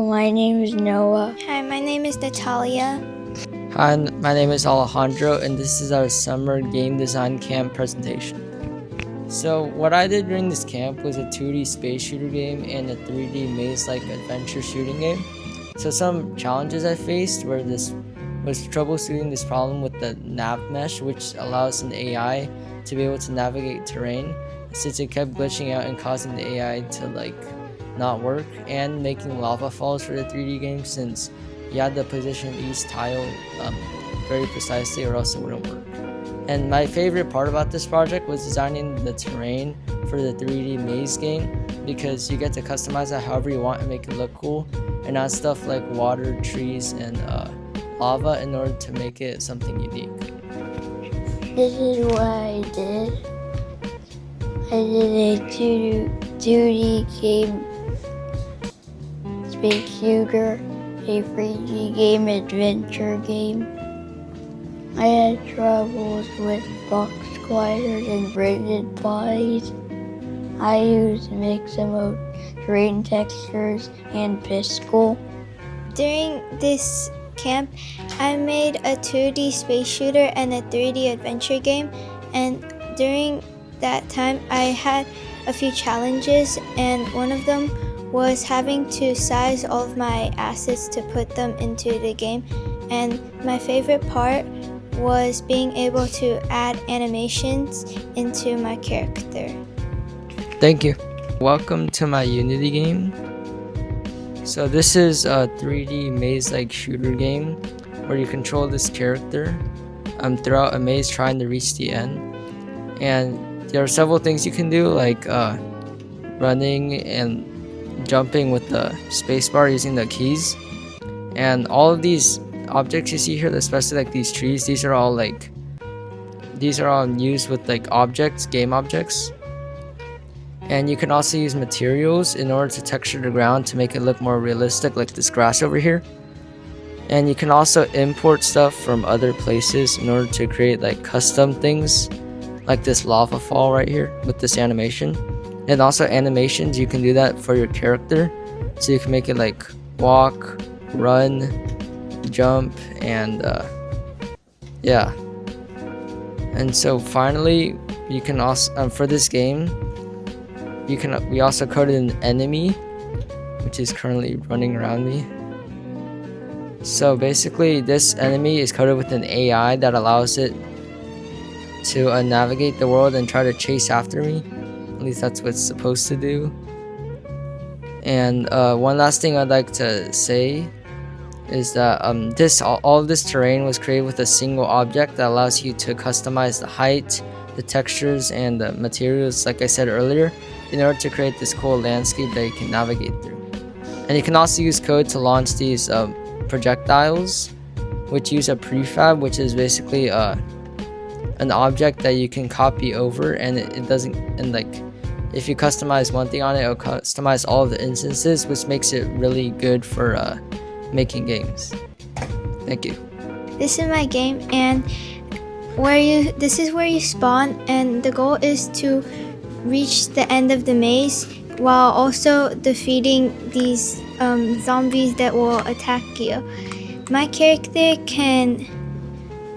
My name is Noah. Hi, my name is Natalia. Hi, my name is Alejandro, and this is our summer game design camp presentation. So what I did during this camp was a 2D space shooter game and a 3D maze-like adventure shooting game. So some challenges I faced was troubleshooting this problem with the nav mesh, which allows an AI to be able to navigate terrain, since it kept glitching out and causing the AI to not work, and making lava falls for the 3D game, since you had to position each tile very precisely or else it wouldn't work. And my favorite part about this project was designing the terrain for the 3D maze game, because you get to customize it however you want and make it look cool, and add stuff like water, trees, and lava in order to make it something unique. This is what I did. I did a 2D game, space shooter, a 3D game, adventure game. I had troubles with box gliders and rigid bodies. I used a mix of terrain textures and Piskel. During this camp, I made a 2D space shooter and a 3D adventure game, and during that time I had a few challenges, and one of them was having to size all of my assets to put them into the game. And my favorite part was being able to add animations into my character. Thank you. Welcome to my Unity game. So this is a 3D maze-like shooter game where you control this character throughout a maze trying to reach the end. And there are several things you can do, like running and jumping with the spacebar using the keys. And all of these objects you see here, especially like these trees, these are all used with objects, game objects. And you can also use materials in order to texture the ground to make it look more realistic, like this grass over here. And you can also import stuff from other places in order to create custom things, like this lava fall right here with this animation. And also animations, you can do that for your character, so you can make it walk, run, jump, and yeah. And so finally, you can also for this game, we also coded an enemy, which is currently running around me. So basically, this enemy is coded with an AI that allows it to navigate the world and try to chase after me. At least that's what it's supposed to do. And one last thing I'd like to say is that all of this terrain was created with a single object that allows you to customize the height, the textures, and the materials, like I said earlier, in order to create this cool landscape that you can navigate through. And you can also use code to launch these projectiles, which use a prefab, which is basically an object that you can copy over, and it doesn't, and if you customize one thing on it, it'll customize all of the instances, which makes it really good for making games. Thank you. This is my game, and this is where you spawn, and the goal is to reach the end of the maze while also defeating these zombies that will attack you. My character can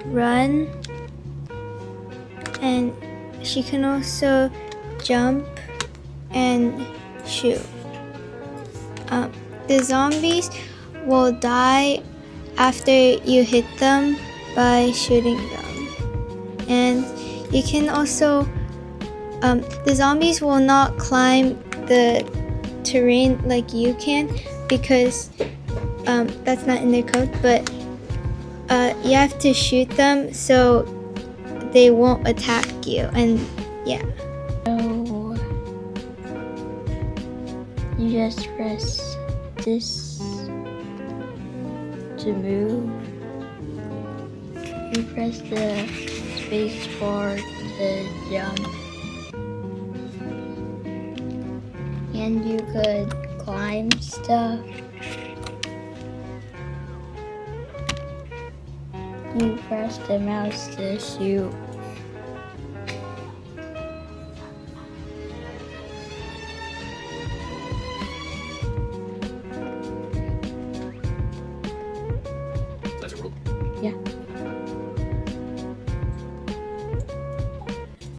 run, and she can also jump and shoot. The zombies will die after you hit them by shooting them. And you can also the zombies will not climb the terrain like you can, because that's not in their code, but you have to shoot them so they won't attack you. And yeah. So you just press this to move. You press the space bar to jump. And you could climb stuff. You press the mouse to shoot. Yeah.